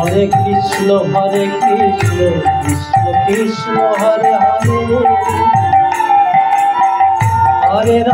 हरे Krishna Krishna Krishna Hare Hare Hare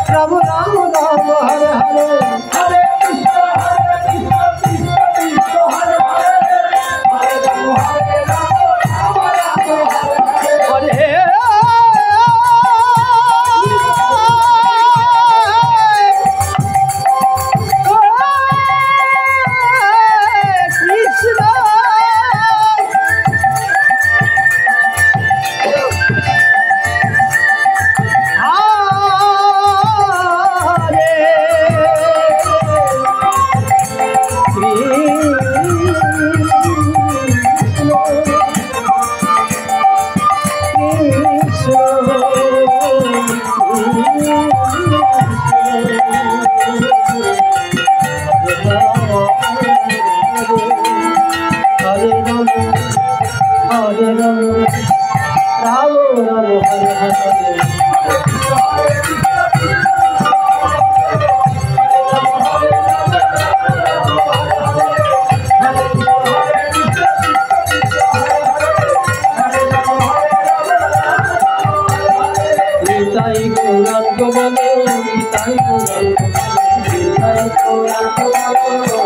Ram Ram Hare Hare Hare Rama Rama Hare Hare Nitai Gauranga Bolo, Nitai Gauranga Bolo,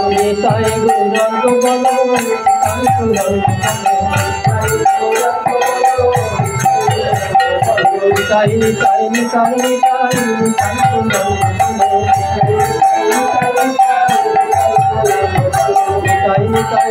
Nitai Gauranga Bolo, Nitai Jai Baladev Jai Subhadra Jai Baladev Jai Baladev Jai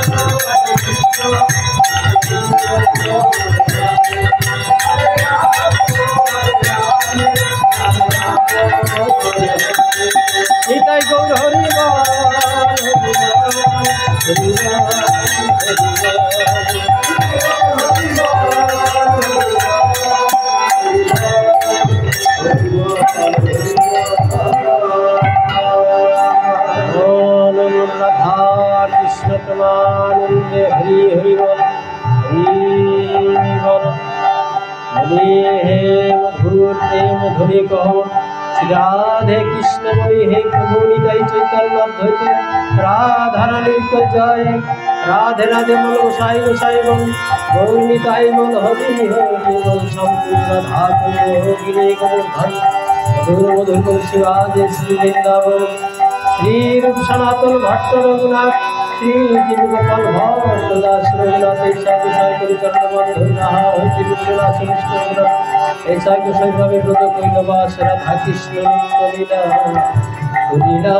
Hare Nitai Gour Hari Radha Krishna প্রেমানন্দে হরি হরি বল হরি বল হরে হে মধুর প্রেম ধরে কহ রাধে কৃষ্ণ বলি হে প্রভু নিতাই চৈতন্য অদ্বৈত রাধারানীর জয় রাধে রাধে বল গোসাই গোসাই বল গৌর নিতাই বল হরি হরি বল সম্পূর্ণ রাধা গিরে গোবর্ধন মধুর মধুর বল শিবাজে শ্রী বৃন্দাবন শ্রী রূপ সনাতন ভট্ট রঘুনাথ শ্রী জীব গোপাল ভট্ট দাস রঘুনাথ ঈশা গোসাই পরিচন্ন বন্ধু নাহা হইতে বিশ্বনাথ বিষ্ণু রঘুনাথ ऐसा गोसाई भावे ब्रत कइल बास राधा कृष्ण नित्य लीला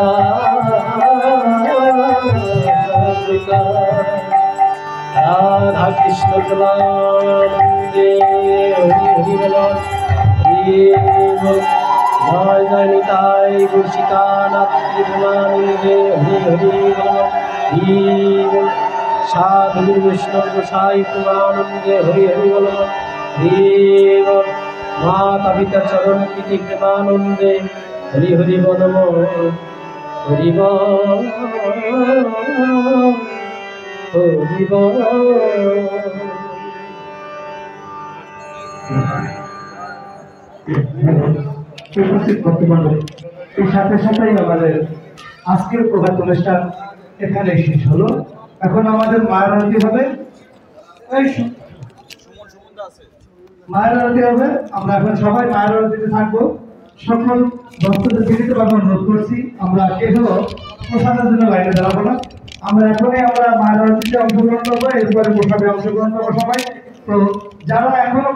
राधा कृष्ण प्रेमानंदे हरि हरि बोल हरि बोल जय जय निताई गुरसिकानाथ प्रेमानंदे हरि हरि बोल हरि बोल साधु वैष्णव गोसाई प्रेमानंदे हरि हरि बोल हरि बोल माता पिता चरण प्रीति प्रेमानंदे हरि हरि बोल हरि बोल हरि बोल। উপস্থিত ভক্তমণ্ডলী এর সাথে সাথেই আমাদের আজকের প্রভাত অনুষ্ঠান এখানে শেষ হলো। এখন আমাদের মায়ের আরতি হবে, মায়ের আরতি হবে। আমরা এখন সবাই মায়ের আরতিতে থাকবো। সকল ভক্তদের বিনীত ভাবে অনুরোধ করছি, আমরা কেউ প্রসাদের জন্য লাইনে দাঁড়াবো না। আমরা এখনই মায়ের আরতিতে অংশগ্রহণ করবো, এরপরে প্রসাদে অংশগ্রহণ করবো সবাই। তো যারা এখনো